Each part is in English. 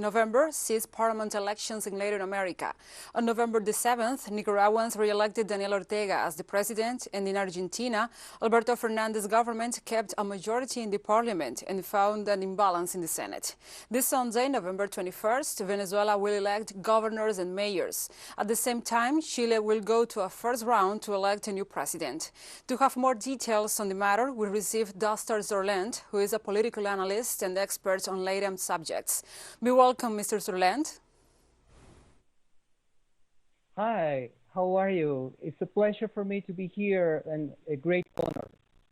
November sees parliament elections in Latin America. On November the 7th, Nicaraguans re-elected Daniel Ortega as the president, and in Argentina, Alberto Fernandez's government kept a majority in the parliament and found an imbalance in the Senate. This Sunday, November 21st, Venezuela will elect governors and mayors. At the same time, Chile will go to a first round to elect a new president. To have more details on the matter, we received Dozthor Zurlent, who is a political analyst and expert on Latam subjects. Be welcome, Mr. Zurlent. Hi, how are you? It's a pleasure for me to be here and a great honor.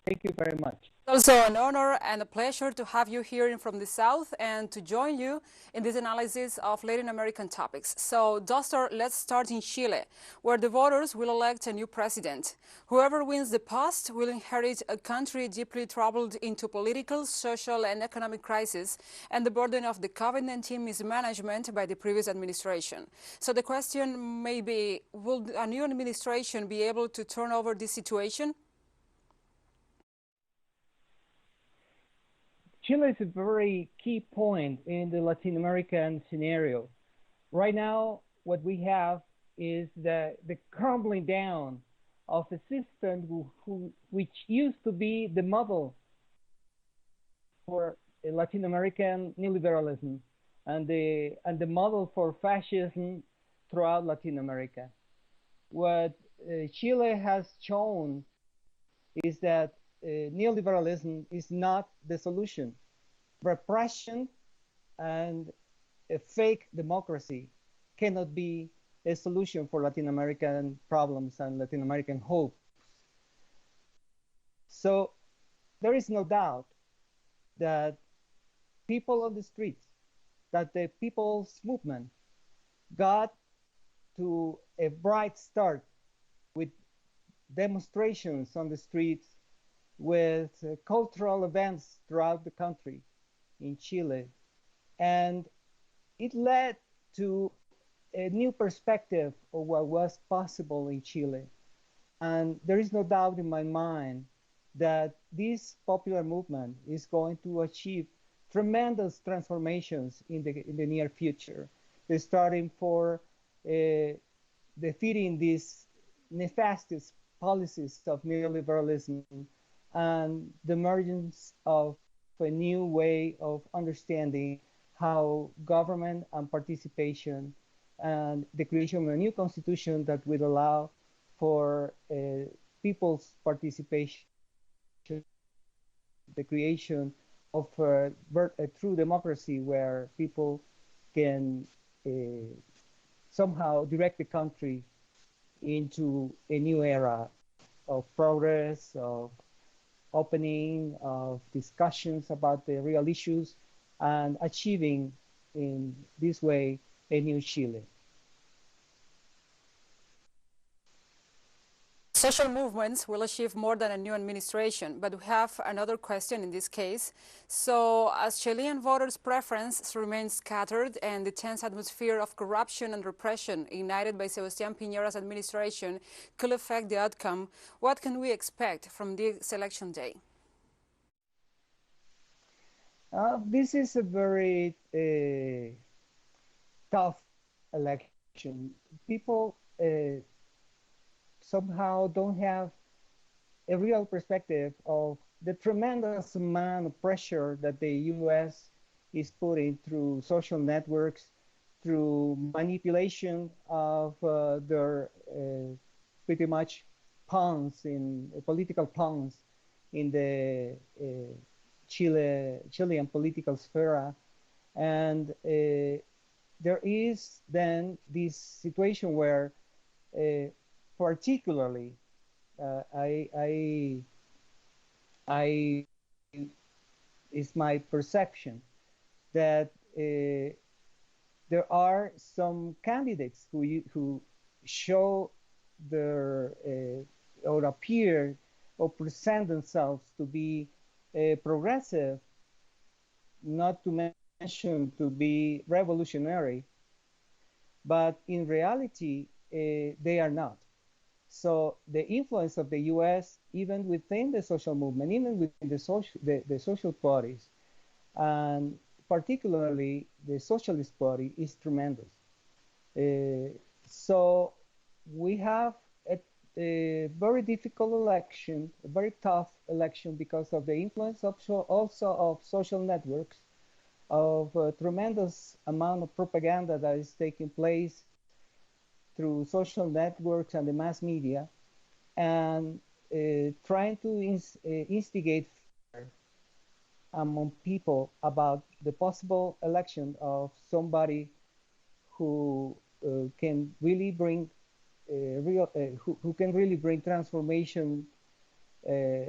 Thank you very much. It's also an honor and a pleasure to have you here from the South and to join you in this analysis of Latin American topics. So, Dozthor, let's start in Chile, where the voters will elect a new president. Whoever wins the post will inherit a country deeply troubled into political, social, and economic crisis, and the burden of the COVID-19 mismanagement by the previous administration. So the question may be, will a new administration be able to turn over this situation? Chile is a very key point in the Latin American scenario. Right now, what we have is the crumbling down of a system which used to be the model for Latin American neoliberalism and the model for fascism throughout Latin America. What Chile has shown is that neoliberalism is not the solution. Repression and a fake democracy cannot be a solution for Latin American problems and Latin American hopes. So there is no doubt that people on the streets, that the people's movement got to a bright start with demonstrations on the streets, with cultural events throughout the country in Chile. And it led to a new perspective of what was possible in Chile. And there is no doubt in my mind that this popular movement is going to achieve tremendous transformations in the near future. They're starting for defeating these nefarious policies of neoliberalism and the emergence of a new way of understanding how government and participation and the creation of a new constitution that would allow for people's participation, the creation of a true democracy where people can somehow direct the country into a new era of progress, of opening, of discussions about the real issues, and achieving in this way a new Chile. Social movements will achieve more than a new administration, but we have another question in this case. So, as Chilean voters' preference remains scattered and the tense atmosphere of corruption and repression ignited by Sebastián Piñera's administration could affect the outcome, what can we expect from this election day? This is a very tough election. People somehow don't have a real perspective of the tremendous amount of pressure that the U.S. is putting through social networks, through manipulation of their pretty much pawns political pawns in the Chilean political sphere. And there is then this situation where particularly, it's my perception that there are some candidates who show their or appear or present themselves to be progressive, not to mention to be revolutionary, but in reality they are not. So the influence of the U.S., even within the social movement, even within the social parties, and particularly the Socialist Party, is tremendous. So we have a very difficult election, a very tough election because of the influence of also of social networks, of a tremendous amount of propaganda that is taking place through social networks and the mass media, and trying to instigate fear among people about the possible election of somebody who can really bring who can really bring transformation,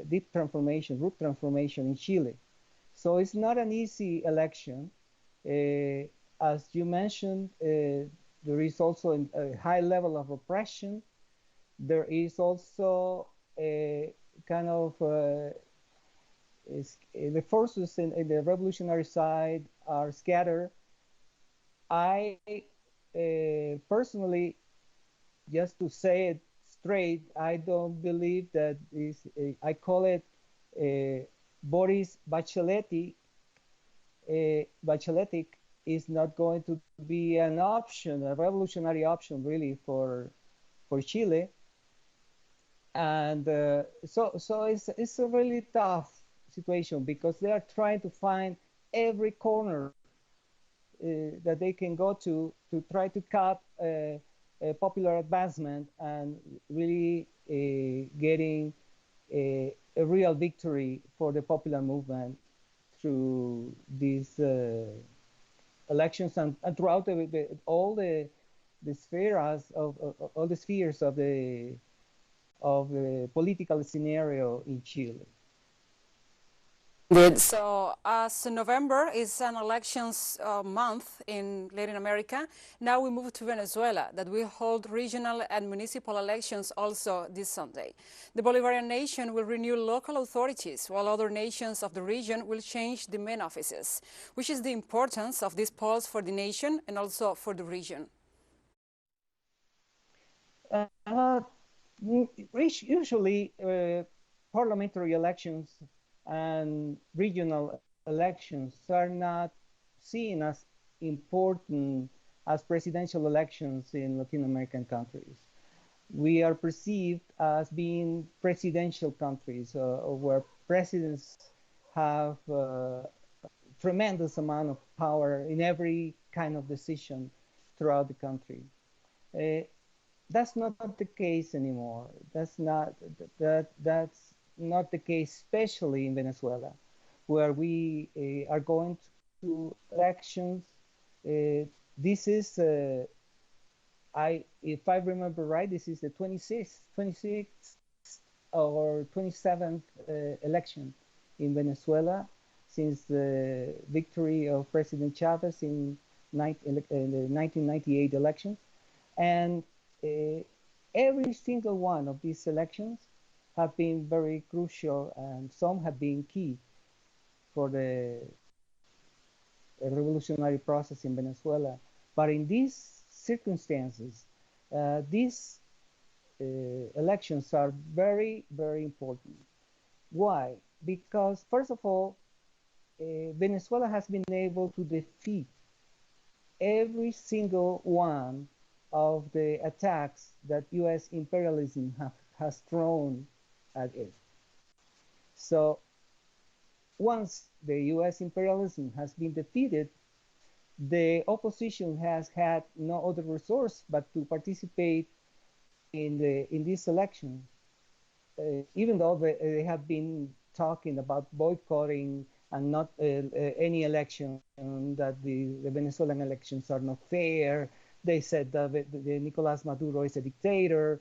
deep transformation, root transformation in Chile. So it's not an easy election. As you mentioned, there is also a high level of oppression. There is also a kind of the forces in the revolutionary side are scattered. I personally, just to say it straight, I don't believe that is, I call it Boris Bachelet. Bachelet is not going to be an option, a revolutionary option, really, for Chile. And so it's a really tough situation because they are trying to find every corner that they can go to try to cut a popular advancement and really getting a real victory for the popular movement through these elections and throughout all the spheres of all the spheres of the political scenario in Chile. Good. So as November is an elections month in Latin America, now we move to Venezuela, that will hold regional and municipal elections also this Sunday. The Bolivarian nation will renew local authorities, while other nations of the region will change the main offices. Which is the importance of these polls for the nation and also for the region? Usually, parliamentary elections and regional elections are not seen as important as presidential elections in Latin American countries. We are perceived as being presidential countries where presidents have a tremendous amount of power in every kind of decision throughout the country. That's not the case anymore. That's not the case, especially in Venezuela, where we are going to elections. This is, if I remember right, this is the 26th or 27th election in Venezuela since the victory of President Chavez in the 1998 elections. And every single one of these elections have been very crucial, and some have been key for the revolutionary process in Venezuela. But in these circumstances, these elections are very, very important. Why? Because, first of all, Venezuela has been able to defeat every single one of the attacks that U.S. imperialism has thrown at it. So once the U.S. imperialism has been defeated, the opposition has had no other resource but to participate in this election, even though they have been talking about boycotting and not any election, that the Venezuelan elections are not fair. They said that Nicolás Maduro is a dictator.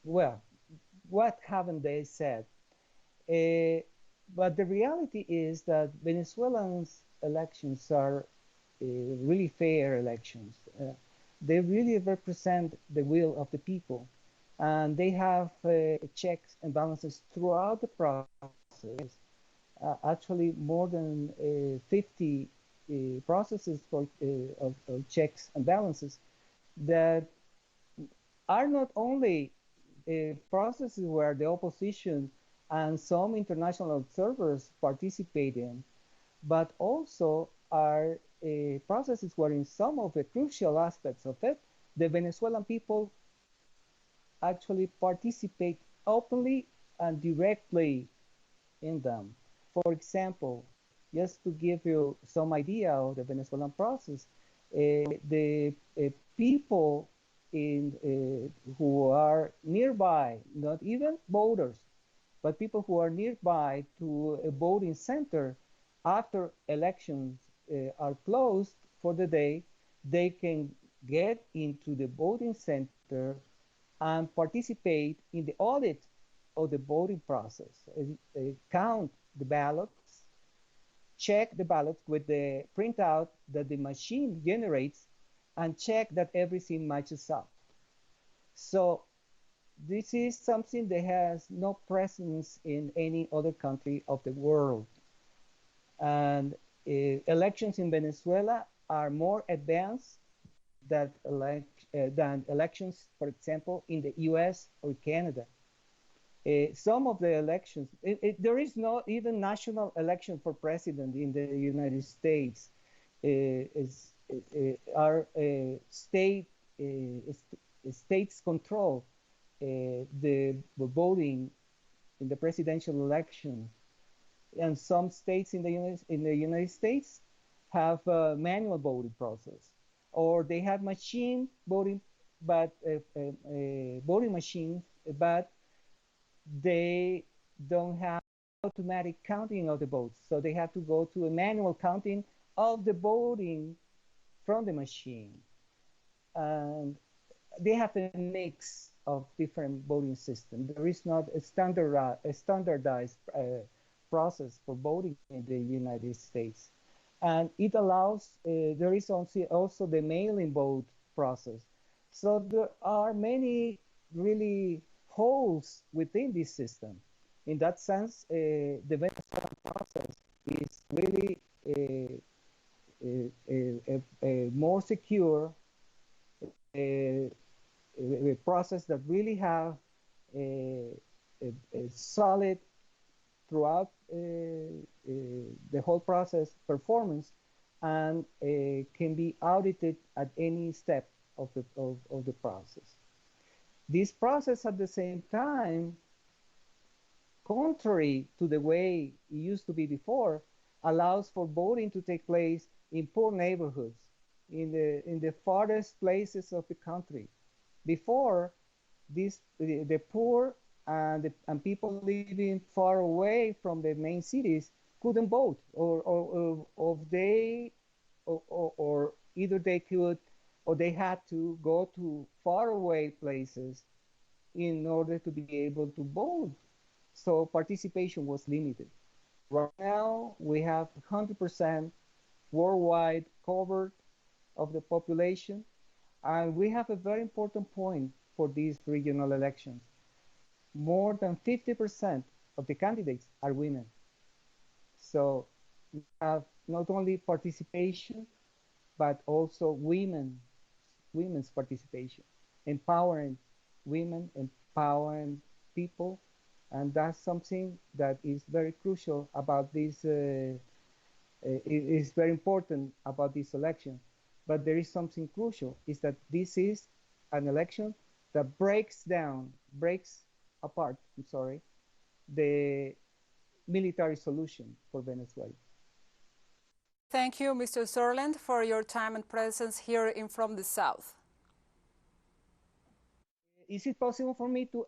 Well, what haven't they said? But the reality is that Venezuelans' elections are really fair elections. They really represent the will of the people. And they have checks and balances throughout the process. Actually, more than 50 processes of checks and balances that are not only processes where the opposition and some international observers participate in, but also are processes where in some of the crucial aspects of it, the Venezuelan people actually participate openly and directly in them. For example, just to give you some idea of the Venezuelan process, the people who are nearby, not even voters, but people who are nearby to a voting center after elections are closed for the day, they can get into the voting center and participate in the audit of the voting process, count the ballots, check the ballots with the printout that the machine generates, and check that everything matches up. So this is something that has no presence in any other country of the world. And elections in Venezuela are more advanced than elections, for example, in the US or Canada. Some of the elections, there is not even national election for president in the United States. Our states control the voting in the presidential election, and some states in the United States have a manual voting process, or they have machine voting, but voting machines, but they don't have automatic counting of the votes, so they have to go to a manual counting of the voting from the machine. And they have a mix of different voting systems. There is not a standardized process for voting in the United States. And it allows, there is also the mail-in vote process. So there are many really holes within this system. In that sense, the Venezuelan process is really a more secure, a process that really have a solid throughout the whole process performance, and can be audited at any step of the process. This process at the same time, contrary to the way it used to be before, allows for voting to take place in poor neighborhoods, in the farthest places of the country. Before, the poor and people living far away from the main cities couldn't vote, or either they could, or they had to go to faraway places in order to be able to vote. So participation was limited. Right now, we have 100% worldwide covered of the population, and we have a very important point for these regional elections. More than 50% of the candidates are women. So we have not only participation, but also women's participation, empowering women, empowering people, and that's something that is very crucial about this. It is very important about this election. But there is something crucial, is that this is an election that breaks apart, the military solution for Venezuela. Thank you, Mr. Zurlent, for your time and presence here in From the South. Is it possible for me to